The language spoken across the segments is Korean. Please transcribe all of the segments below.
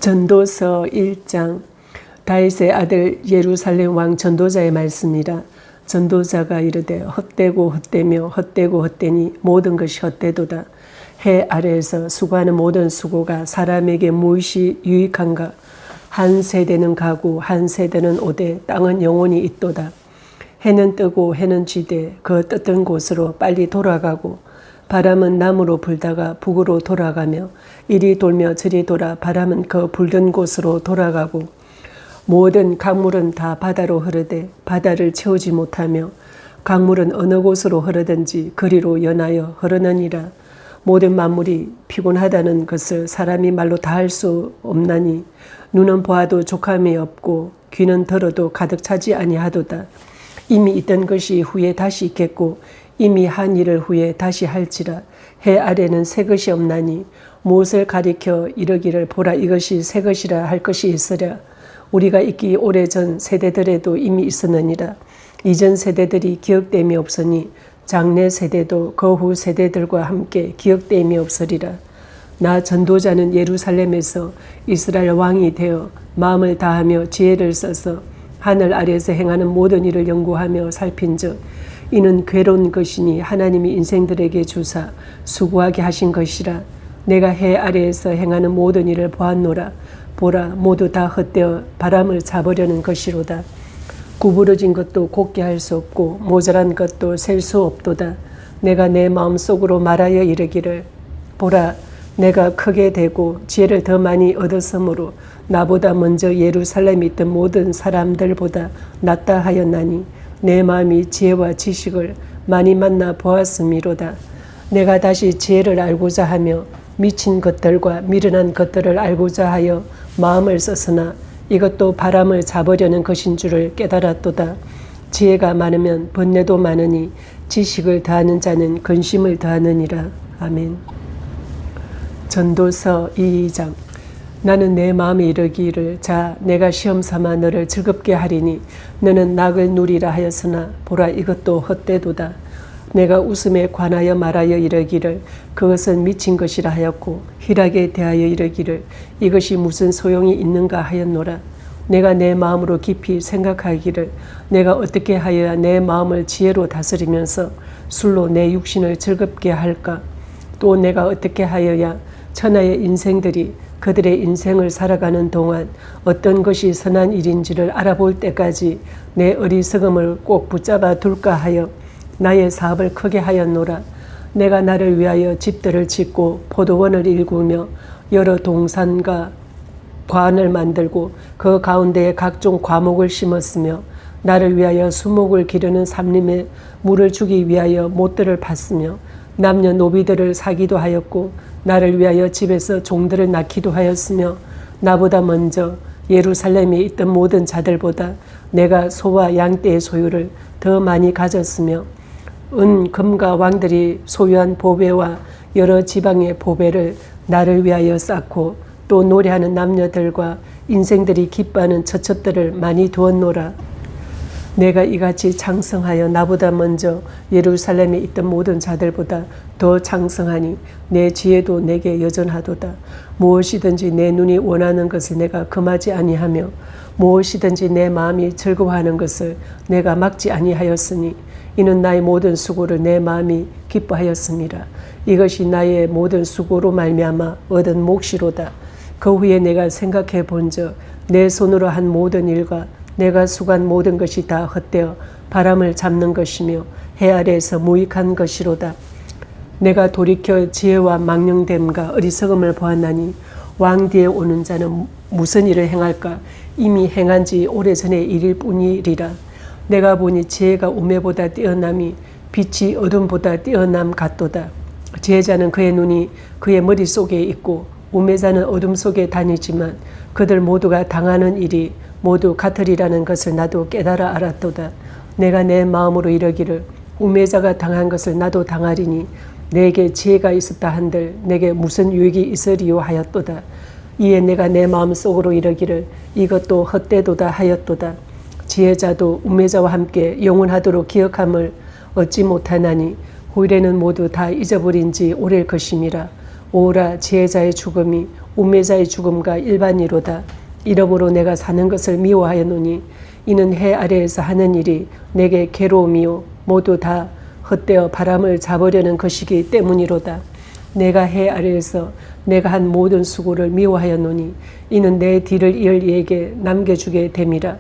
전도서 1장. 다윗의 아들 예루살렘 왕 전도자의 말씀이라. 전도자가 이르되 헛되고 헛되며 헛되고 헛되니 모든 것이 헛되도다. 해 아래에서 수고하는 모든 수고가 사람에게 무엇이 유익한가. 한 세대는 가고 한 세대는 오되 땅은 영원히 있도다. 해는 뜨고 해는 지되 그 뜨던 곳으로 빨리 돌아가고 바람은 남으로 불다가 북으로 돌아가며 이리 돌며 저리 돌아 바람은 그 불던 곳으로 돌아가고 모든 강물은 다 바다로 흐르되 바다를 채우지 못하며 강물은 어느 곳으로 흐르든지 그리로 연하여 흐르느니라. 모든 만물이 피곤하다는 것을 사람이 말로 다 할 수 없나니 눈은 보아도 족함이 없고 귀는 들어도 가득 차지 아니하도다. 이미 있던 것이 후에 다시 있겠고 이미 한 일을 후에 다시 할지라. 해 아래는 새 것이 없나니 무엇을 가리켜 이르기를 보라 이것이 새 것이라 할 것이 있으랴. 우리가 있기 오래전 세대들에도 이미 있었느니라. 이전 세대들이 기억됨이 없으니 장래 세대도 그 후 세대들과 함께 기억됨이 없으리라. 나 전도자는 예루살렘에서 이스라엘 왕이 되어 마음을 다하며 지혜를 써서 하늘 아래에서 행하는 모든 일을 연구하며 살핀즉 이는 괴로운 것이니 하나님이 인생들에게 주사 수고하게 하신 것이라. 내가 해 아래에서 행하는 모든 일을 보았노라. 보라 모두 다 헛되어 바람을 잡으려는 것이로다. 구부러진 것도 곱게 할 수 없고 모자란 것도 셀 수 없도다. 내가 내 마음속으로 말하여 이르기를 보라 내가 크게 되고 지혜를 더 많이 얻었으므로 나보다 먼저 예루살렘에 있던 모든 사람들보다 낫다 하였나니 내 마음이 지혜와 지식을 많이 만나 보았음이로다. 내가 다시 지혜를 알고자 하며 미친 것들과 미련한 것들을 알고자 하여 마음을 썼으나 이것도 바람을 잡으려는 것인 줄을 깨달았도다. 지혜가 많으면 번뇌도 많으니 지식을 더하는 자는 근심을 더하느니라. 아멘. 전도서 2장. 나는 내 마음에 이르기를 자 내가 시험 삼아 너를 즐겁게 하리니 너는 낙을 누리라 하였으나 보라 이것도 헛되도다. 내가 웃음에 관하여 말하여 이르기를 그것은 미친 것이라 하였고 희락에 대하여 이르기를 이것이 무슨 소용이 있는가 하였노라. 내가 내 마음으로 깊이 생각하기를 내가 어떻게 하여야 내 마음을 지혜로 다스리면서 술로 내 육신을 즐겁게 할까. 또 내가 어떻게 하여야 천하의 인생들이 그들의 인생을 살아가는 동안 어떤 것이 선한 일인지를 알아볼 때까지 내 어리석음을 꼭 붙잡아 둘까 하여 나의 사업을 크게 하였노라. 내가 나를 위하여 집들을 짓고 포도원을 일구며 여러 동산과 관을 만들고 그 가운데에 각종 과목을 심었으며 나를 위하여 수목을 기르는 삼림에 물을 주기 위하여 못들을 팠으며 남녀 노비들을 사기도 하였고 나를 위하여 집에서 종들을 낳기도 하였으며 나보다 먼저 예루살렘에 있던 모든 자들보다 내가 소와 양떼의 소유를 더 많이 가졌으며 은 금과 왕들이 소유한 보배와 여러 지방의 보배를 나를 위하여 쌓고 또 노래하는 남녀들과 인생들이 기뻐하는 처첩들을 많이 두었노라. 내가 이같이 창성하여 나보다 먼저 예루살렘에 있던 모든 자들보다 더 창성하니 내 지혜도 내게 여전하도다. 무엇이든지 내 눈이 원하는 것을 내가 금하지 아니하며 무엇이든지 내 마음이 즐거워하는 것을 내가 막지 아니하였으니 이는 나의 모든 수고를 내 마음이 기뻐하였습니다. 이것이 나의 모든 수고로 말미암아 얻은 몫이로다. 그 후에 내가 생각해 본즉 내 손으로 한 모든 일과 내가 수고한 모든 것이 다 헛되어 바람을 잡는 것이며 해 아래에서 무익한 것이로다. 내가 돌이켜 지혜와 망령됨과 어리석음을 보았나니 왕 뒤에 오는 자는 무슨 일을 행할까. 이미 행한 지 오래전의 일일 뿐이리라. 내가 보니 지혜가 우매보다 뛰어남이 빛이 어둠보다 뛰어남 같도다. 지혜자는 그의 눈이 그의 머릿속에 있고 우매자는 어둠 속에 다니지만 그들 모두가 당하는 일이 모두 같으리라는 것을 나도 깨달아 알았도다. 내가 내 마음으로 이르기를 우매자가 당한 것을 나도 당하리니 내게 지혜가 있었다 한들 내게 무슨 유익이 있으리요 하였도다. 이에 내가 내 마음속으로 이르기를 이것도 헛되도다 하였도다. 지혜자도 우매자와 함께 영원하도록 기억함을 얻지 못하나니 후일에는 모두 다 잊어버린 지 오래일 것임이라. 오라 지혜자의 죽음이 운매자의 죽음과 일반이로다. 이러므로 내가 사는 것을 미워하였노니 이는 해 아래에서 하는 일이 내게 괴로움이요 모두 다 헛되어 바람을 잡으려는 것이기 때문이로다. 내가 해 아래에서 내가 한 모든 수고를 미워하였노니 이는 내 뒤를 이을 이에게 남겨주게 됨이라.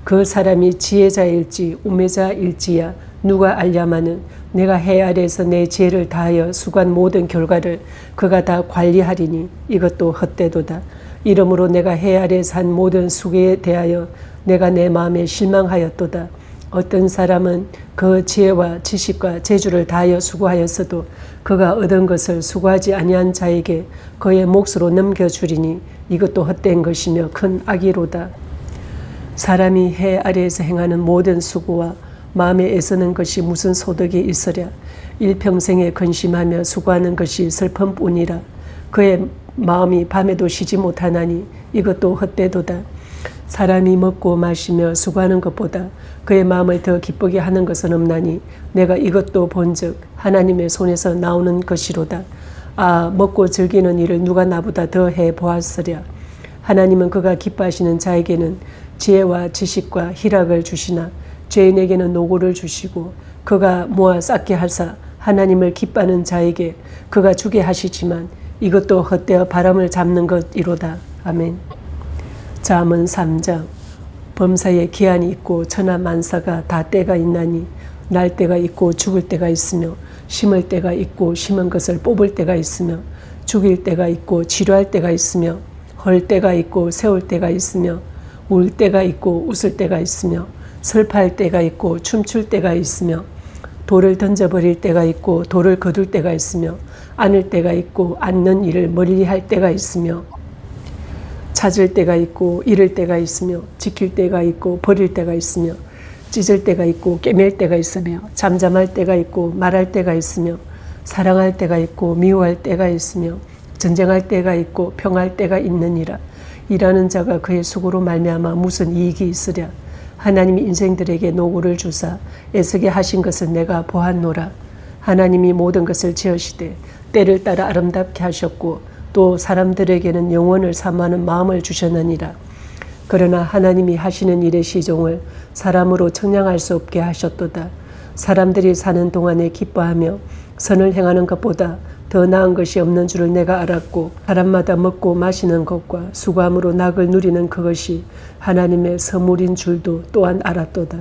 그 사람이 지혜자일지 운매자일지야 누가 알랴마는 내가 해 아래에서 내 지혜를 다하여 수고한 모든 결과를 그가 다 관리하리니 이것도 헛되도다. 이러므로 내가 해 아래에서 한 모든 수고에 대하여 내가 내 마음에 실망하였도다. 어떤 사람은 그 지혜와 지식과 재주를 다하여 수고하였어도 그가 얻은 것을 수고하지 아니한 자에게 그의 몫으로 넘겨주리니 이것도 헛된 것이며 큰 악이로다. 사람이 해 아래에서 행하는 모든 수고와 마음에 애쓰는 것이 무슨 소득이 있으랴. 일평생에 근심하며 수고하는 것이 슬픔뿐이라. 그의 마음이 밤에도 쉬지 못하나니 이것도 헛되도다. 사람이 먹고 마시며 수고하는 것보다 그의 마음을 더 기쁘게 하는 것은 없나니 내가 이것도 본즉 하나님의 손에서 나오는 것이로다. 아, 먹고 즐기는 일을 누가 나보다 더 해보았으랴. 하나님은 그가 기뻐하시는 자에게는 지혜와 지식과 희락을 주시나 죄인에게는 노고를 주시고 그가 모아 쌓게 하사 하나님을 기뻐하는 자에게 그가 주게 하시지만 이것도 헛되어 바람을 잡는 것이로다. 아멘. 잠언 3장. 범사에 기한이 있고 천하 만사가 다 때가 있나니 날 때가 있고 죽을 때가 있으며 심을 때가 있고 심은 것을 뽑을 때가 있으며 죽일 때가 있고 치료할 때가 있으며 헐 때가 있고 세울 때가 있으며 울 때가 있고 웃을 때가 있으며 슬퍼할 때가 있고 춤출 때가 있으며 돌을 던져버릴 때가 있고 돌을 거둘 때가 있으며 안을 때가 있고 앉는 일을 멀리할 때가 있으며 찾을 때가 있고 잃을 때가 있으며 지킬 때가 있고 버릴 때가 있으며 찢을 때가 있고 꿰맬 때가 있으며 잠잠할 때가 있고 말할 때가 있으며 사랑할 때가 있고 미워할 때가 있으며 전쟁할 때가 있고 평할 때가 있느니라. 일하는 자가 그의 수고로 말미암아 무슨 이익이 있으랴. 하나님이 인생들에게 노고를 주사 애쓰게 하신 것을 내가 보았노라. 하나님이 모든 것을 지으시되 때를 따라 아름답게 하셨고 또 사람들에게는 영원을 사모하는 마음을 주셨느니라. 그러나 하나님이 하시는 일의 시종을 사람으로 청량할 수 없게 하셨도다. 사람들이 사는 동안에 기뻐하며 선을 행하는 것보다 더 나은 것이 없는 줄을 내가 알았고 사람마다 먹고 마시는 것과 수고함으로 낙을 누리는 그것이 하나님의 선물인 줄도 또한 알았도다.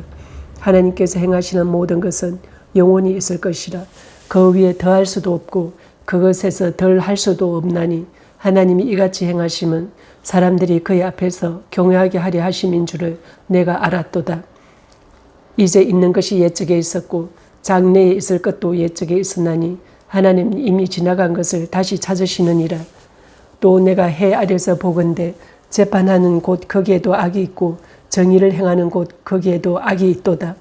하나님께서 행하시는 모든 것은 영원히 있을 것이라. 그 위에 더할 수도 없고 그것에서 덜 할 수도 없나니 하나님이 이같이 행하심은 사람들이 그의 앞에서 경외하게 하려 하심인 줄을 내가 알았도다. 이제 있는 것이 옛적에 있었고 장래에 있을 것도 옛적에 있었나니 하나님은 이미 지나간 것을 다시 찾으시느니라. 또 내가 해 아래서 보건대 재판하는 곳 거기에도 악이 있고 정의를 행하는 곳 거기에도 악이 있도다.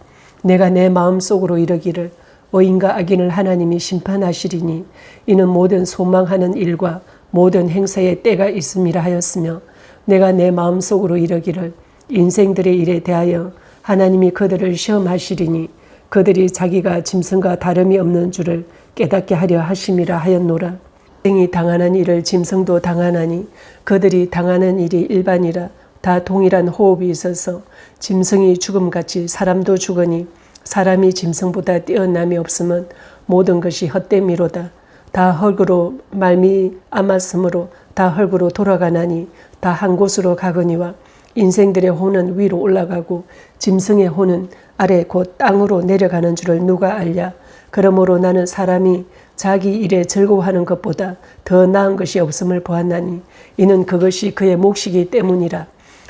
내가 내 마음속으로 이르기를 의인과 악인을 하나님이 심판하시리니 이는 모든 소망하는 일과 모든 행사에 때가 있음이라 하였으며 내가 내 마음속으로 이르기를 인생들의 일에 대하여 하나님이 그들을 시험하시리니 그들이 자기가 짐승과 다름이 없는 줄을 깨닫게 하려 하심이라 하였노라. 인생이 당하는 일을 짐승도 당하나니 그들이 당하는 일이 일반이라. 다 동일한 호흡이 있어서 짐승이 죽음같이 사람도 죽으니 사람이 짐승보다 뛰어남이 없으면 모든 것이 헛됨이로다. 다 흙으로 말미암았으므로 다 흙으로 돌아가나니 다 한 곳으로 가거니와 인생들의 혼은 위로 올라가고 짐승의 혼은 아래 곧 땅으로 내려가는 줄을 누가 알랴. 그러므로 나는 사람이 자기 일에 즐거워하는 것보다 더 나은 것이 없음을 보았나니 이는 그것이 그의 몫이기 때문이라.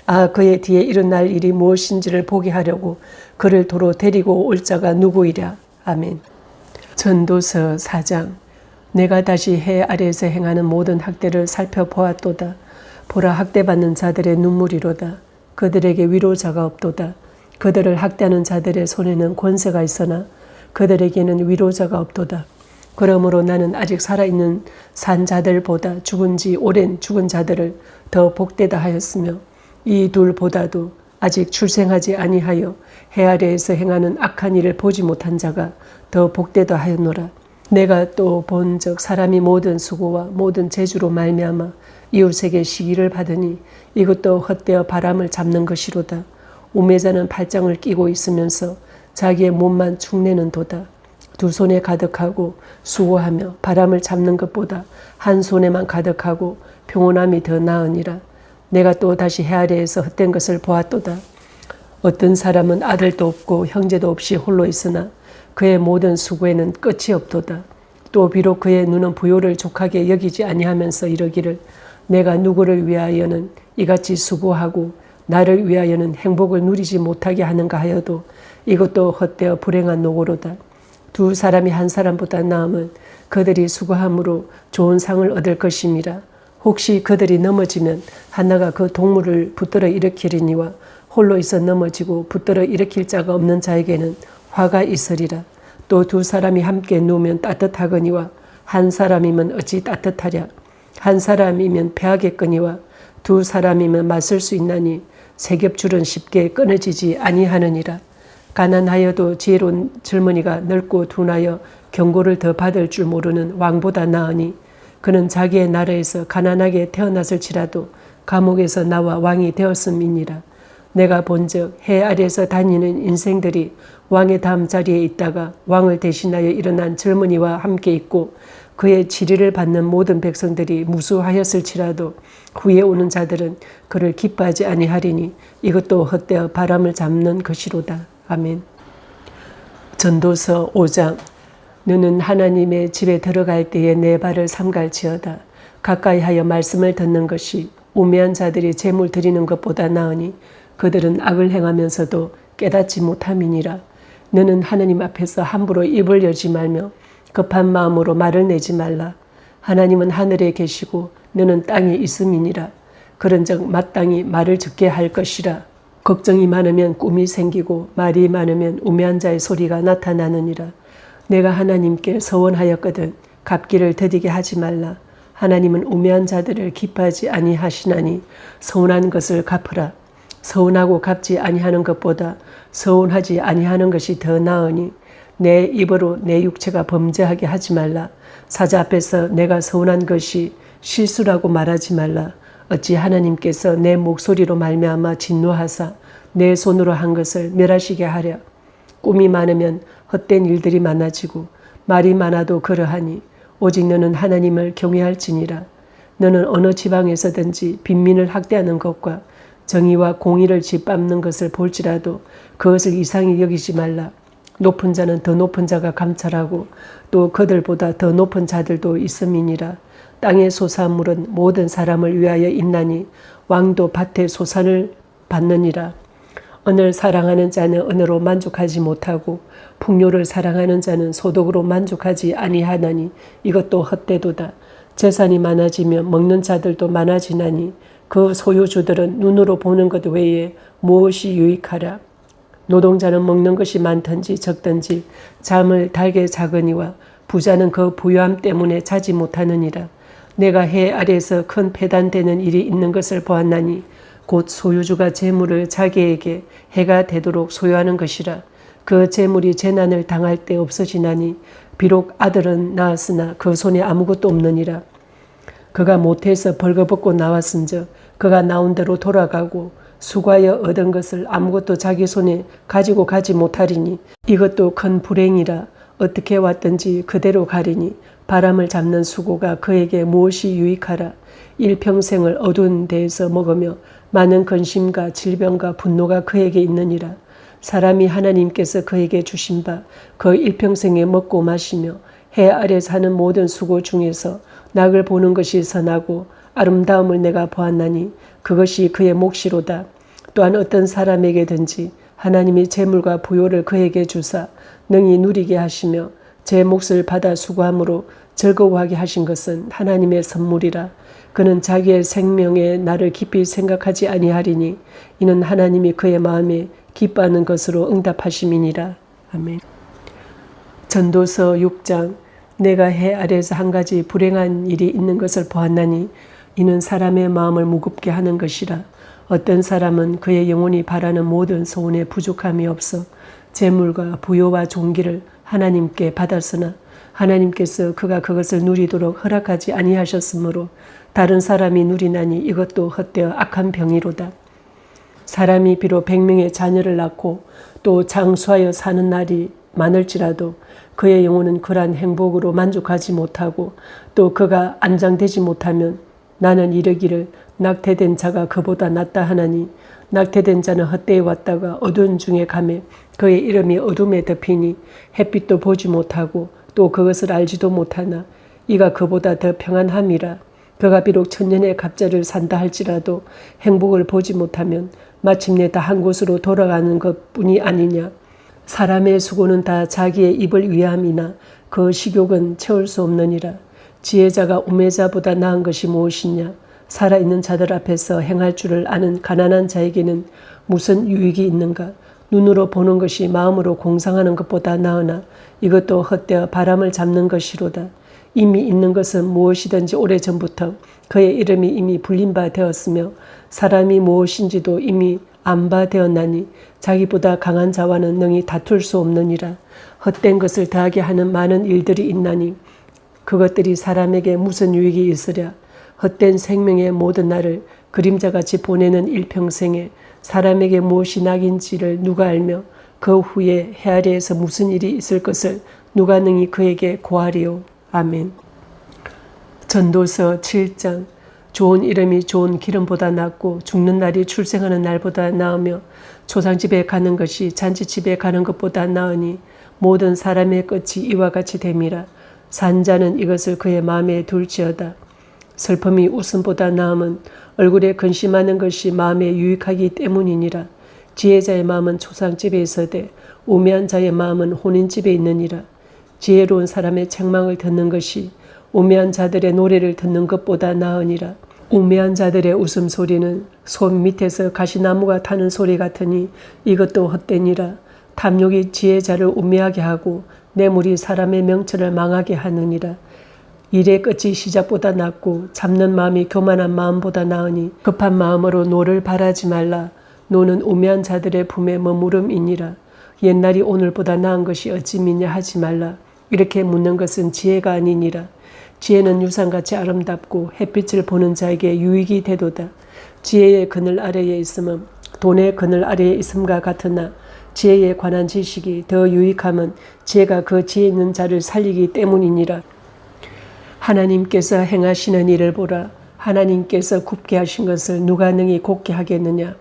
아, 그의 뒤에 일어날 일이 무엇인지를 보게 하려고 그를 도로 데리고 올 자가 누구이랴. 아멘. 전도서 4장. 내가 다시 해 아래에서 행하는 모든 학대를 살펴보았도다. 보라, 학대받는 자들의 눈물이로다. 그들에게 위로자가 없도다. 그들을 학대하는 자들의 손에는 권세가 있으나 그들에게는 위로자가 없도다. 그러므로 나는 아직 살아있는 산 자들보다 죽은 지 오랜 죽은 자들을 더 복되다 하였으며 이 둘보다도 아직 출생하지 아니하여 해 아래에서 행하는 악한 일을 보지 못한 자가 더 복되다 하였노라. 내가 또 본즉 사람이 모든 수고와 모든 재주로 말미암아 이웃에게 시기를 받으니 이것도 헛되어 바람을 잡는 것이로다. 우매자는 팔짱을 끼고 있으면서 자기의 몸만 축내는 도다. 두 손에 가득하고 수고하며 바람을 잡는 것보다 한 손에만 가득하고 평온함이 더 나으니라. 내가 또 다시 해 아래에서 헛된 것을 보았도다. 어떤 사람은 아들도 없고 형제도 없이 홀로 있으나 그의 모든 수고에는 끝이 없도다. 또 비록 그의 눈은 부요를 족하게 여기지 아니하면서 이르기를 내가 누구를 위하여는 이같이 수고하고 나를 위하여는 행복을 누리지 못하게 하는가 하여도 이것도 헛되어 불행한 노고로다. 두 사람이 한 사람보다 나으면 그들이 수고함으로 좋은 상을 얻을 것임이라. 혹시 그들이 넘어지면 하나가 그 동물을 붙들어 일으키리니와 홀로 있어 넘어지고 붙들어 일으킬 자가 없는 자에게는 화가 있으리라. 또 두 사람이 함께 누우면 따뜻하거니와 한 사람이면 어찌 따뜻하랴. 한 사람이면 패하겠거니와 두 사람이면 맞설 수 있나니 세 겹줄은 쉽게 끊어지지 아니하느니라. 가난하여도 지혜로운 젊은이가 늙고 둔하여 경고를 더 받을 줄 모르는 왕보다 나으니 그는 자기의 나라에서 가난하게 태어났을지라도 감옥에서 나와 왕이 되었음이니라. 내가 본즉 해 아래에서 다니는 인생들이 왕의 다음 자리에 있다가 왕을 대신하여 일어난 젊은이와 함께 있고 그의 치리를 받는 모든 백성들이 무수하였을지라도 후에 오는 자들은 그를 기뻐하지 아니하리니 이것도 헛되어 바람을 잡는 것이로다. 아멘. 전도서 5장. 너는 하나님의 집에 들어갈 때에 내 발을 삼갈지어다. 가까이 하여 말씀을 듣는 것이 우매한 자들이 제물 드리는 것보다 나으니 그들은 악을 행하면서도 깨닫지 못함이니라. 너는 하나님 앞에서 함부로 입을 열지 말며 급한 마음으로 말을 내지 말라. 하나님은 하늘에 계시고 너는 땅에 있음이니라. 그런즉 마땅히 말을 듣게 할 것이라. 걱정이 많으면 꿈이 생기고 말이 많으면 우매한 자의 소리가 나타나느니라. 내가 하나님께 서원하였거든 갚기를 더디게 하지 말라. 하나님은 우매한 자들을 기뻐하지 아니하시나니 서운한 것을 갚으라. 서운하고 갚지 아니하는 것보다 서운하지 아니하는 것이 더 나으니 내 입으로 내 육체가 범죄하게 하지 말라. 사자 앞에서 내가 서운한 것이 실수라고 말하지 말라. 어찌 하나님께서 내 목소리로 말미암아 진노하사 내 손으로 한 것을 멸하시게 하랴. 꿈이 많으면 헛된 일들이 많아지고 말이 많아도 그러하니 오직 너는 하나님을 경외할지니라. 너는 어느 지방에서든지 빈민을 학대하는 것과 정의와 공의를 짓밟는 것을 볼지라도 그것을 이상히 여기지 말라. 높은 자는 더 높은 자가 감찰하고 또 그들보다 더 높은 자들도 있음이니라. 땅의 소산물은 모든 사람을 위하여 있나니 왕도 밭의 소산을 받느니라. 은을 사랑하는 자는 은으로 만족하지 못하고 풍요를 사랑하는 자는 소득으로 만족하지 아니하나니 이것도 헛되도다. 재산이 많아지면 먹는 자들도 많아지나니 그 소유주들은 눈으로 보는 것 외에 무엇이 유익하랴. 노동자는 먹는 것이 많든지 적든지 잠을 달게 자거니와 부자는 그 부유함 때문에 자지 못하느니라. 내가 해 아래에서 큰 패단되는 일이 있는 것을 보았나니 곧 소유주가 재물을 자기에게 해가 되도록 소유하는 것이라. 그 재물이 재난을 당할 때 없어지나니 비록 아들은 낳았으나 그 손에 아무것도 없느니라. 그가 모태에서 벌거벗고 나왔은즉 그가 나온 대로 돌아가고 수고하여 얻은 것을 아무것도 자기 손에 가지고 가지 못하리니 이것도 큰 불행이라. 어떻게 왔든지 그대로 가리니 바람을 잡는 수고가 그에게 무엇이 유익하라. 일평생을 어두운 데에서 먹으며 많은 근심과 질병과 분노가 그에게 있느니라. 사람이 하나님께서 그에게 주신 바 그 일평생에 먹고 마시며 해 아래 사는 모든 수고 중에서 낙을 보는 것이 선하고 아름다움을 내가 보았나니 그것이 그의 몫이로다. 또한 어떤 사람에게든지 하나님이 재물과 부요를 그에게 주사 능히 누리게 하시며 제 몫을 받아 수고함으로 즐거워하게 하신 것은 하나님의 선물이라. 그는 자기의 생명의 날을 깊이 생각하지 아니하리니 이는 하나님이 그의 마음에 기뻐하는 것으로 응답하심이니라. 아멘. 전도서 6장. 내가 해 아래에서 한 가지 불행한 일이 있는 것을 보았나니 이는 사람의 마음을 무겁게 하는 것이라. 어떤 사람은 그의 영혼이 바라는 모든 소원에 부족함이 없어 재물과 부요와 존귀를 하나님께 받았으나 하나님께서 그가 그것을 누리도록 허락하지 아니하셨으므로 다른 사람이 누리나니 이것도 헛되어 악한 병이로다. 사람이 비록 100명의 자녀를 낳고 또 장수하여 사는 날이 많을지라도 그의 영혼은 그러한 행복으로 만족하지 못하고 또 그가 안장되지 못하면 나는 이르기를 낙태된 자가 그보다 낫다 하나니 낙태된 자는 헛되이 왔다가 어두운 중에 가매 그의 이름이 어둠에 덮이니 햇빛도 보지 못하고 또 그것을 알지도 못하나 이가 그보다 더 평안함이라. 그가 비록 천년의 갑자를 산다 할지라도 행복을 보지 못하면 마침내 다 한 곳으로 돌아가는 것뿐이 아니냐. 사람의 수고는 다 자기의 입을 위함이나 그 식욕은 채울 수 없느니라. 지혜자가 우매자보다 나은 것이 무엇이냐. 살아있는 자들 앞에서 행할 줄을 아는 가난한 자에게는 무슨 유익이 있는가. 눈으로 보는 것이 마음으로 공상하는 것보다 나으나 이것도 헛되어 바람을 잡는 것이로다. 이미 있는 것은 무엇이든지 오래전부터 그의 이름이 이미 불린 바 되었으며 사람이 무엇인지도 이미 안 바 되었나니 자기보다 강한 자와는 능히 다툴 수 없느니라. 헛된 것을 더하게 하는 많은 일들이 있나니 그것들이 사람에게 무슨 유익이 있으랴. 헛된 생명의 모든 날을 그림자같이 보내는 일평생에 사람에게 무엇이 낙인지를 누가 알며 그 후에 해 아래에서 무슨 일이 있을 것을 누가 능히 그에게 고하리요. 아멘. 전도서 7장. 좋은 이름이 좋은 기름보다 낫고 죽는 날이 출생하는 날보다 나으며 초상집에 가는 것이 잔치집에 가는 것보다 나으니 모든 사람의 끝이 이와 같이 됨이라. 산자는 이것을 그의 마음에 둘지어다. 슬픔이 웃음보다 나음은 얼굴에 근심하는 것이 마음에 유익하기 때문이니라. 지혜자의 마음은 초상집에 있어되 우매한 자의 마음은 혼인집에 있느니라. 지혜로운 사람의 책망을 듣는 것이 우매한 자들의 노래를 듣는 것보다 나으니라. 우매한 자들의 웃음소리는 손 밑에서 가시나무가 타는 소리 같으니 이것도 헛되니라. 탐욕이 지혜자를 우매하게 하고 뇌물이 사람의 명철을 망하게 하느니라. 일의 끝이 시작보다 낫고 잡는 마음이 교만한 마음보다 나으니 급한 마음으로 노를 바라지 말라. 노는 우매한 자들의 품에 머무름이니라. 옛날이 오늘보다 나은 것이 어찌 믿냐 하지 말라. 이렇게 묻는 것은 지혜가 아니니라. 지혜는 유산같이 아름답고 햇빛을 보는 자에게 유익이 되도다. 지혜의 그늘 아래에 있음은 돈의 그늘 아래에 있음과 같으나 지혜에 관한 지식이 더 유익함은 지혜가 그 지혜 있는 자를 살리기 때문이니라. 하나님께서 행하시는 일을 보라. 하나님께서 굽게 하신 것을 누가 능히 곱게 하겠느냐.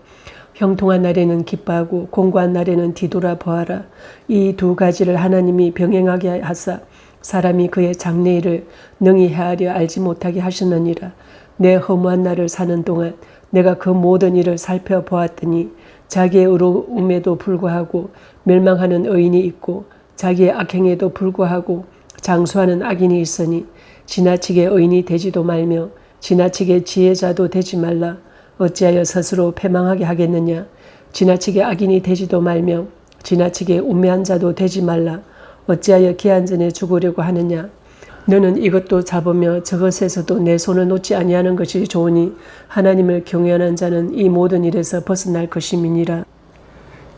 형통한 날에는 기뻐하고 공고한 날에는 뒤돌아 보아라. 이 두 가지를 하나님이 병행하게 하사 사람이 그의 장래일을 능히 헤아려 알지 못하게 하시느니라. 내 허무한 날을 사는 동안 내가 그 모든 일을 살펴보았더니 자기의 의로움에도 불구하고 멸망하는 의인이 있고 자기의 악행에도 불구하고 장수하는 악인이 있으니 지나치게 의인이 되지도 말며 지나치게 지혜자도 되지 말라. 어찌하여 스스로 패망하게 하겠느냐. 지나치게 악인이 되지도 말며 지나치게 우매한 자도 되지 말라. 어찌하여 기한전에 죽으려고 하느냐. 너는 이것도 잡으며 저것에서도 내 손을 놓지 아니하는 것이 좋으니 하나님을 경외하는 자는 이 모든 일에서 벗어날 것임이니라.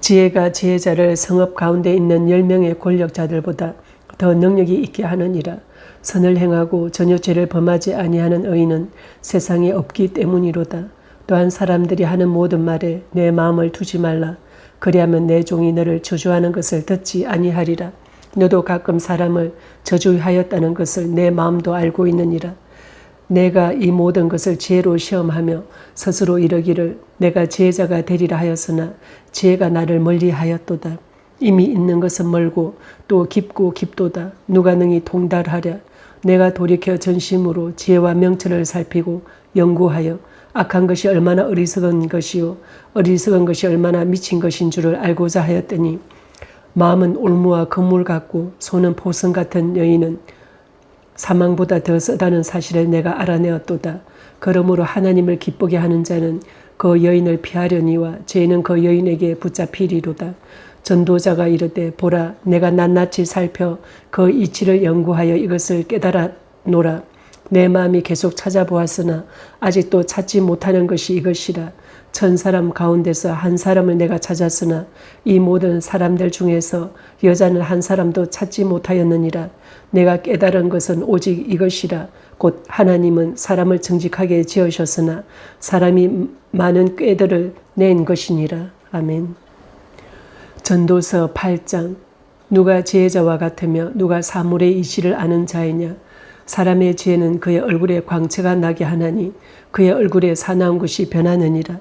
지혜가 지혜자를 성읍 가운데 있는 10명의 권력자들보다 더 능력이 있게 하느니라. 선을 행하고 전혀 죄를 범하지 아니하는 의인은 세상에 없기 때문이로다. 또한 사람들이 하는 모든 말에 내 마음을 두지 말라. 그리하면 내 종이 너를 저주하는 것을 듣지 아니하리라. 너도 가끔 사람을 저주하였다는 것을 내 마음도 알고 있느니라. 내가 이 모든 것을 지혜로 시험하며 스스로 이르기를 내가 지혜자가 되리라 하였으나 지혜가 나를 멀리하였도다. 이미 있는 것은 멀고 또 깊고 깊도다. 누가 능히 통달하랴. 내가 돌이켜 전심으로 지혜와 명철을 살피고 연구하여 악한 것이 얼마나 어리석은 것이요 어리석은 것이 얼마나 미친 것인 줄을 알고자 하였더니 마음은 올무와 그물 같고 손은 포성 같은 여인은 사망보다 더 쓰다는 사실을 내가 알아내었도다. 그러므로 하나님을 기쁘게 하는 자는 그 여인을 피하려니와 죄는 그 여인에게 붙잡히리로다. 전도자가 이르되 보라 내가 낱낱이 살펴 그 이치를 연구하여 이것을 깨달았노라. 내 마음이 계속 찾아보았으나 아직도 찾지 못하는 것이 이것이라. 천사람 가운데서 한 사람을 내가 찾았으나 이 모든 사람들 중에서 여자는 한 사람도 찾지 못하였느니라. 내가 깨달은 것은 오직 이것이라. 곧 하나님은 사람을 정직하게 지으셨으나 사람이 많은 꾀들을 낸 것이니라. 아멘. 전도서 8장. 누가 지혜자와 같으며 누가 사물의 이치를 아는 자이냐. 사람의 지혜는 그의 얼굴에 광채가 나게 하나니 그의 얼굴에 사나운 것이 변하느니라.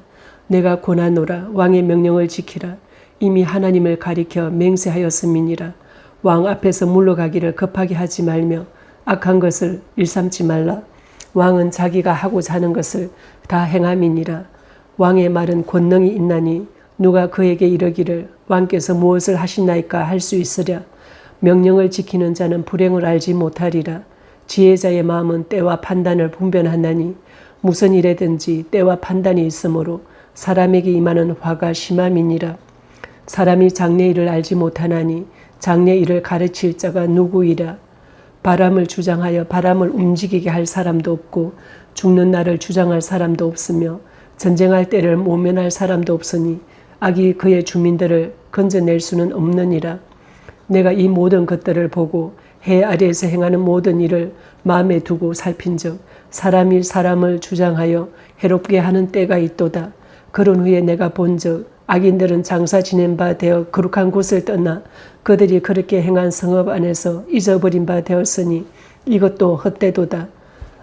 내가 고난노라. 왕의 명령을 지키라. 이미 하나님을 가리켜 맹세하였음이니라. 왕 앞에서 물러가기를 급하게 하지 말며 악한 것을 일삼지 말라. 왕은 자기가 하고자 하는 것을 다 행함이니라. 왕의 말은 권능이 있나니 누가 그에게 이르기를 왕께서 무엇을 하시나이까 할 수 있으랴. 명령을 지키는 자는 불행을 알지 못하리라. 지혜자의 마음은 때와 판단을 분별하나니 무슨 일에든지 때와 판단이 있으므로 사람에게 임하는 화가 심함이니라. 사람이 장래일을 알지 못하나니 장래일을 가르칠 자가 누구이랴. 바람을 주장하여 바람을 움직이게 할 사람도 없고 죽는 날을 주장할 사람도 없으며 전쟁할 때를 모면할 사람도 없으니 악이 그의 주민들을 건져낼 수는 없느니라. 내가 이 모든 것들을 보고 해 아래에서 행하는 모든 일을 마음에 두고 살핀즉 사람이 사람을 주장하여 해롭게 하는 때가 있도다. 그런 후에 내가 본즉 악인들은 장사 지낸 바 되어 거룩한 곳을 떠나 그들이 그렇게 행한 성읍 안에서 잊어버린 바 되었으니 이것도 헛되도다.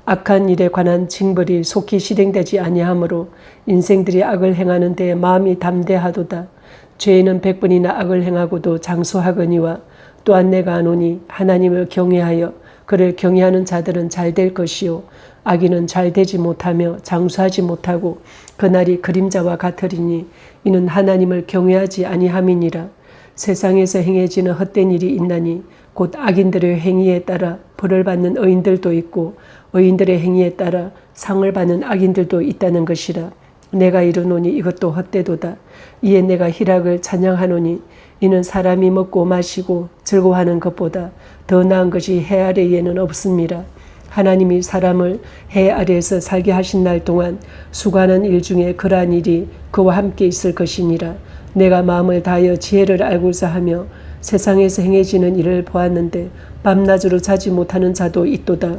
악한 일에 관한 징벌이 속히 실행되지 아니하므로 인생들이 악을 행하는 데에 마음이 담대하도다. 죄인은 100번이나 악을 행하고도 장수하거니와 또한 내가 아노니 하나님을 경외하여 그를 경외하는 자들은 잘 될 것이요 악인은 잘 되지 못하며 장수하지 못하고 그날이 그림자와 같으리니 이는 하나님을 경외하지 아니함이니라. 세상에서 행해지는 헛된 일이 있나니 곧 악인들의 행위에 따라 벌을 받는 의인들도 있고 의인들의 행위에 따라 상을 받는 악인들도 있다는 것이라. 내가 이르노니 이것도 헛되도다. 이에 내가 희락을 찬양하노니 이는 사람이 먹고 마시고 즐거워하는 것보다 더 나은 것이 해 아래에는 없음이라. 하나님이 사람을 해 아래에서 살게 하신 날 동안 수고하는 일 중에 그러한 일이 그와 함께 있을 것이니라. 내가 마음을 다하여 지혜를 알고자 하며 세상에서 행해지는 일을 보았는데 밤낮으로 자지 못하는 자도 있도다.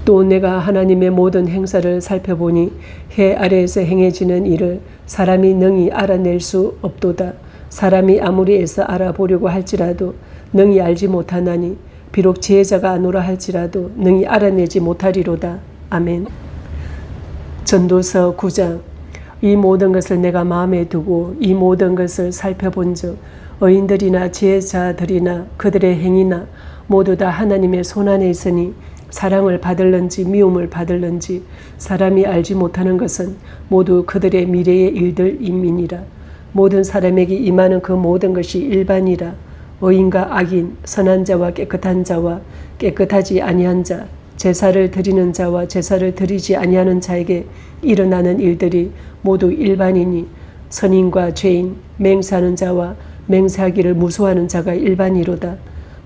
또 내가 하나님의 모든 행사를 살펴보니 해 아래에서 행해지는 일을 사람이 능히 알아낼 수 없도다. 사람이 아무리 애써 알아보려고 할지라도 능히 알지 못하나니 비록 지혜자가 아노라 할지라도 능히 알아내지 못하리로다. 아멘. 전도서 9장. 이 모든 것을 내가 마음에 두고 이 모든 것을 살펴본즉 의인들이나 지혜자들이나 그들의 행위나 모두 다 하나님의 손안에 있으니 사랑을 받을는지 미움을 받을는지 사람이 알지 못하는 것은 모두 그들의 미래의 일들임이니라. 모든 사람에게 임하는 그 모든 것이 일반이라. 의인과 악인, 선한 자와 깨끗한 자와 깨끗하지 아니한 자, 제사를 드리는 자와 제사를 드리지 아니하는 자에게 일어나는 일들이 모두 일반이니 선인과 죄인, 맹세하는 자와 맹세하기를 무소하는 자가 일반이로다.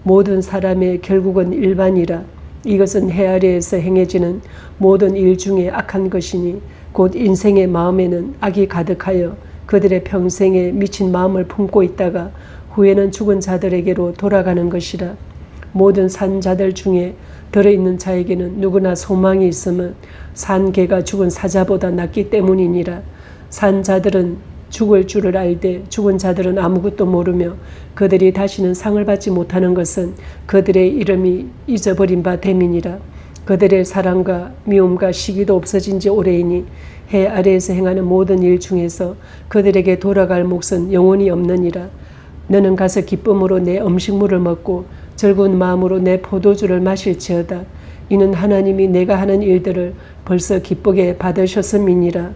모든 사람의 결국은 일반이라. 이것은 해 아래에서 행해지는 모든 일 중에 악한 것이니 곧 인생의 마음에는 악이 가득하여 그들의 평생에 미친 마음을 품고 있다가 후에는 죽은 자들에게로 돌아가는 것이라. 모든 산 자들 중에 들어있는 자에게는 누구나 소망이 있음은 산 개가 죽은 사자보다 낫기 때문이니라. 산 자들은 죽을 줄을 알되 죽은 자들은 아무것도 모르며 그들이 다시는 상을 받지 못하는 것은 그들의 이름이 잊어버린 바 됨이니라. 그들의 사랑과 미움과 시기도 없어진 지 오래이니 해 아래에서 행하는 모든 일 중에서 그들에게 돌아갈 몫은 영원히 없느니라. 너는 가서 기쁨으로 내 음식물을 먹고 즐거운 마음으로 내 포도주를 마실지어다. 이는 하나님이 내가 하는 일들을 벌써 기쁘게 받으셨음이니라.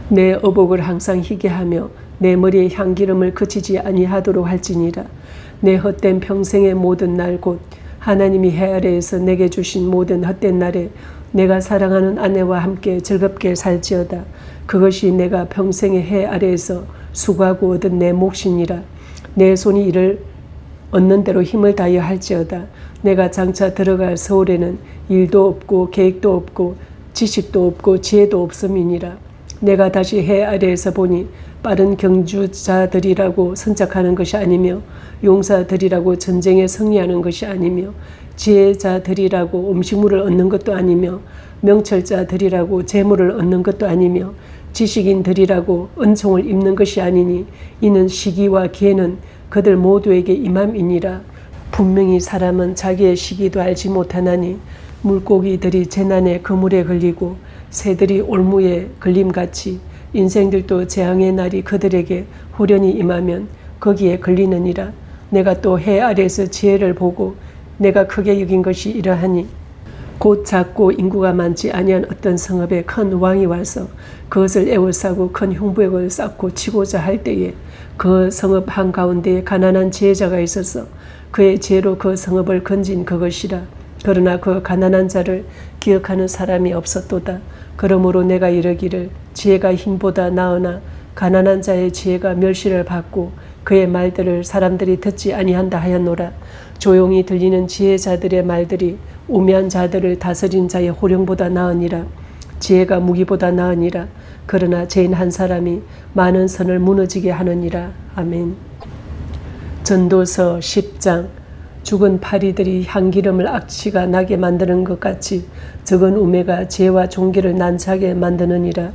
내 어복을 항상 희게 하며 내 머리에 향기름을 그치지 아니하도록 할지니라. 내 헛된 평생의 모든 날 곧 하나님이 해 아래에서 내게 주신 모든 헛된 날에 내가 사랑하는 아내와 함께 즐겁게 살지어다. 그것이 내가 평생의 해 아래에서 수고하고 얻은 내 몫이니라. 내 손이 이를 얻는 대로 힘을 다하여 할지어다. 내가 장차 들어갈 서울에는 일도 없고 계획도 없고 지식도 없고 지혜도 없음이니라. 내가 다시 해 아래에서 보니 빠른 경주자들이라고 선착하는 것이 아니며 용사들이라고 전쟁에 승리하는 것이 아니며 지혜자들이라고 음식물을 얻는 것도 아니며 명철자들이라고 재물을 얻는 것도 아니며 지식인들이라고 은총을 입는 것이 아니니 이는 시기와 기회는 그들 모두에게 임함이니라. 분명히 사람은 자기의 시기도 알지 못하나니 물고기들이 재난의 그물에 걸리고 새들이 올무에 걸림같이 인생들도 재앙의 날이 그들에게 호련히 임하면 거기에 걸리느니라. 내가 또 해 아래에서 지혜를 보고 내가 크게 여긴 것이 이러하니 곧 작고 인구가 많지 아니한 어떤 성읍에 큰 왕이 와서 그것을 에워싸고 큰 흉부액을 쌓고 치고자 할 때에 그 성읍 한가운데에 가난한 지혜자가 있어서 그의 지혜로 그 성읍을 건진 그것이라. 그러나 그 가난한 자를 기억하는 사람이 없었도다. 그러므로 내가 이르기를 지혜가 힘보다 나으나 가난한 자의 지혜가 멸시를 받고 그의 말들을 사람들이 듣지 아니한다 하였노라. 조용히 들리는 지혜자들의 말들이 우매한 자들을 다스린 자의 호령보다 나으니라. 지혜가 무기보다 나으니라. 그러나 죄인 한 사람이 많은 선을 무너지게 하느니라. 아멘. 전도서 10장. 죽은 파리들이 향기름을 악취가 나게 만드는 것 같이 적은 우매가 지혜와 종기를 난처하게 만드느니라.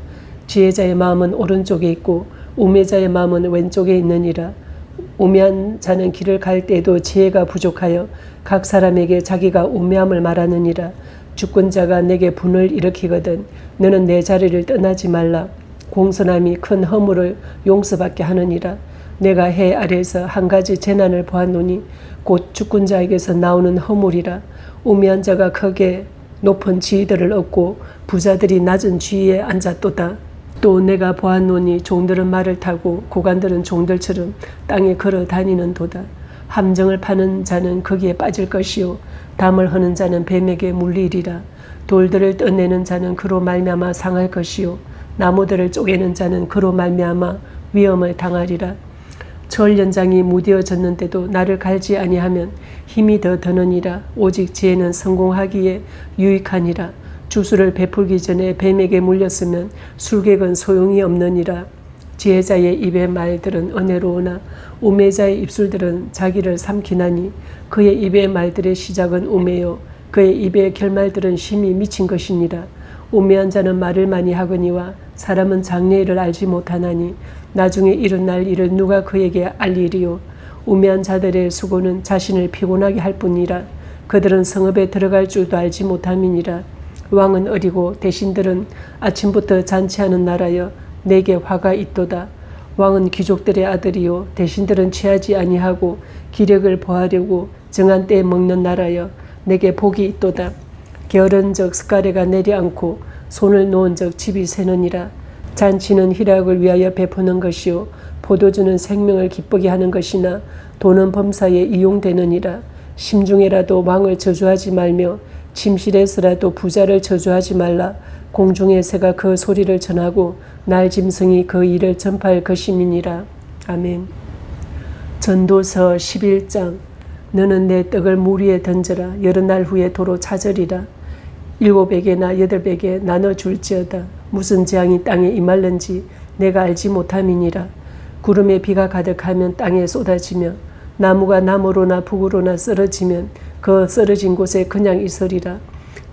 지혜자의 마음은 오른쪽에 있고 우매자의 마음은 왼쪽에 있느니라. 우매한 자는 길을 갈 때에도 지혜가 부족하여 각 사람에게 자기가 우매함을 말하느니라. 주권자가 내게 분을 일으키거든 너는 내 자리를 떠나지 말라. 공손함이 큰 허물을 용서받게 하느니라. 내가 해 아래에서 한 가지 재난을 보았노니 곧 주권자에게서 나오는 허물이라. 우매한 자가 크게 높은 지위들을 얻고 부자들이 낮은 지위에 앉았도다. 또 내가 보았노니 종들은 말을 타고 고관들은 종들처럼 땅에 걸어 다니는 도다. 함정을 파는 자는 거기에 빠질 것이요 담을 허는 자는 뱀에게 물리리라. 돌들을 떠내는 자는 그로 말미암아 상할 것이요 나무들을 쪼개는 자는 그로 말미암아 위험을 당하리라. 철 연장이 무뎌졌는데도 나를 갈지 아니하면 힘이 더 드느니라. 오직 지혜는 성공하기에 유익하니라. 주술을 베풀기 전에 뱀에게 물렸으면 술객은 소용이 없느니라. 지혜자의 입의 말들은 은혜로우나 우매자의 입술들은 자기를 삼키나니 그의 입의 말들의 시작은 우매요 그의 입의 결말들은 심히 미친 것이니라. 우매한 자는 말을 많이 하거니와 사람은 장래일을 알지 못하나니 나중에 일어날 일을 누가 그에게 알리리요. 우매한 자들의 수고는 자신을 피곤하게 할 뿐이라. 그들은 성읍에 들어갈 줄도 알지 못함이니라. 왕은 어리고 대신들은 아침부터 잔치하는 나라여 내게 화가 있도다. 왕은 귀족들의 아들이요 대신들은 취하지 아니하고 기력을 보하려고 정한 때에 먹는 나라여 내게 복이 있도다. 게으른 적 스가래가 내려앉고 손을 놓은 적 집이 새느니라. 잔치는 희락을 위하여 베푸는 것이요 포도주는 생명을 기쁘게 하는 것이나 돈은 범사에 이용되느니라. 심중에라도 왕을 저주하지 말며 침실에서라도 부자를 저주하지 말라. 공중의 새가 그 소리를 전하고 날짐승이 그 일을 전파할 것임이니라. 아멘. 전도서 11장. 너는 내 떡을 물 위에 던져라. 여러 날 후에 도로 찾으리라. 7배개나 8배개 나눠줄지어다. 무슨 재앙이 땅에 임할는지 내가 알지 못함이니라. 구름에 비가 가득하면 땅에 쏟아지며 나무가 나무로나 북으로나 쓰러지면 그 쓰러진 곳에 그냥 있으리라.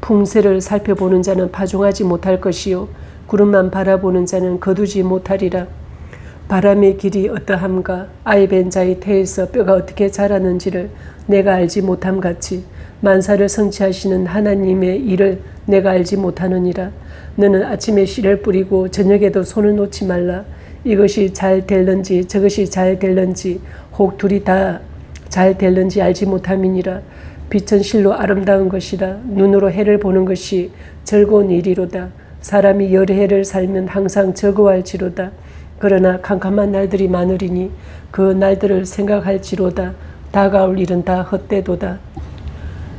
풍세를 살펴보는 자는 파종하지 못할 것이요 구름만 바라보는 자는 거두지 못하리라. 바람의 길이 어떠함과 아이 벤 자의 태에서 뼈가 어떻게 자라는지를 내가 알지 못함같이 만사를 성취하시는 하나님의 일을 내가 알지 못하느니라. 너는 아침에 씨를 뿌리고 저녁에도 손을 놓지 말라. 이것이 잘 될는지 저것이 잘 될는지 혹 둘이 다 잘 될는지 알지 못함이니라. 빛은 실로 아름다운 것이라. 눈으로 해를 보는 것이 즐거운 일이로다. 사람이 여러 해를 살면 항상 즐거워할지로다. 그러나 캄캄한 날들이 많으리니 그 날들을 생각할지로다. 다가올 일은 다 헛되도다.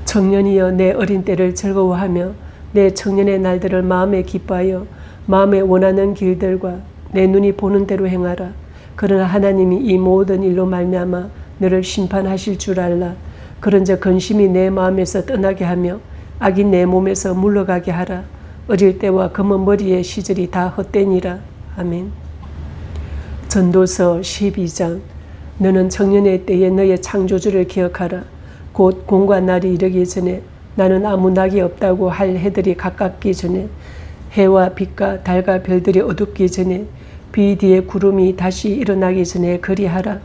청년이여 내 어린 때를 즐거워하며 내 청년의 날들을 마음에 기뻐하여 마음에 원하는 길들과 내 눈이 보는 대로 행하라. 그러나 하나님이 이 모든 일로 말미암아 너를 심판하실 줄 알라. 그런즉 근심이 내 마음에서 떠나게 하며 악이 내 몸에서 물러가게 하라. 어릴 때와 검은 머리의 시절이 다 헛되니라. 아멘. 전도서 12장. 너는 청년의 때에 너의 창조주를 기억하라. 곧 공과 날이 이르기 전에 나는 아무 낙이 없다고 할 해들이 가깝기 전에 해와 빛과 달과 별들이 어둡기 전에 비 뒤에 구름이 다시 일어나기 전에 그리하라.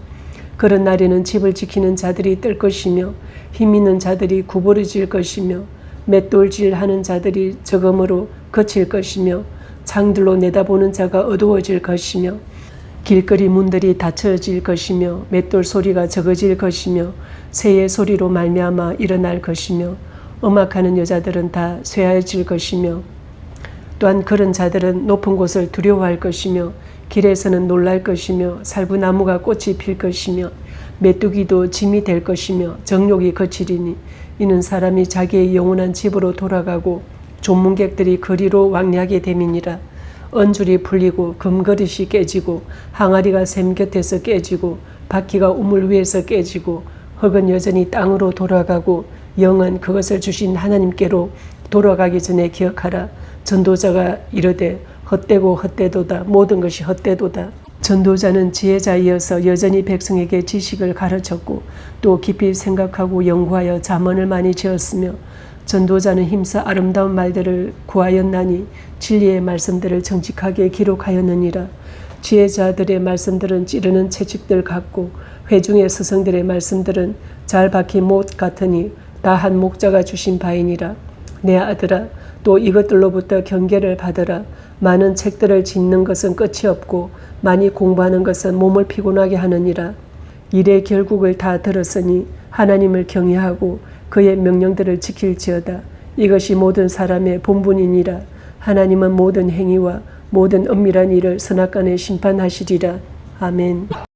그런 날에는 집을 지키는 자들이 뜰 것이며 힘 있는 자들이 구부러질 것이며 맷돌질하는 자들이 적음으로 거칠 것이며 창들로 내다보는 자가 어두워질 것이며 길거리 문들이 닫혀질 것이며 맷돌 소리가 적어질 것이며 새의 소리로 말미암아 일어날 것이며 음악하는 여자들은 다 쇠하여질 것이며 또한 그런 자들은 높은 곳을 두려워할 것이며 길에서는 놀랄 것이며 살구나무가 꽃이 필 것이며 메뚜기도 짐이 될 것이며 정욕이 거치리니 이는 사람이 자기의 영원한 집으로 돌아가고 조문객들이 거리로 왕래하게 됨이니라. 언줄이 풀리고 금그릇이 깨지고 항아리가 샘 곁에서 깨지고 바퀴가 우물 위에서 깨지고 흙은 여전히 땅으로 돌아가고 영은 그것을 주신 하나님께로 돌아가기 전에 기억하라. 전도자가 이르되 헛되고 헛되도다. 모든 것이 헛되도다. 전도자는 지혜자이어서 여전히 백성에게 지식을 가르쳤고 또 깊이 생각하고 연구하여 잠언을 많이 지었으며 전도자는 힘써 아름다운 말들을 구하였나니 진리의 말씀들을 정직하게 기록하였느니라. 지혜자들의 말씀들은 찌르는 채찍들 같고 회중의 스승들의 말씀들은 잘 박힌 못 같으니 다 한 목자가 주신 바이니라. 내 아들아, 또 이것들로부터 경계를 받으라. 많은 책들을 짓는 것은 끝이 없고 많이 공부하는 것은 몸을 피곤하게 하느니라. 일의 결국을 다 들었으니 하나님을 경외하고 그의 명령들을 지킬지어다. 이것이 모든 사람의 본분이니라. 하나님은 모든 행위와 모든 은밀한 일을 선악간에 심판하시리라. 아멘.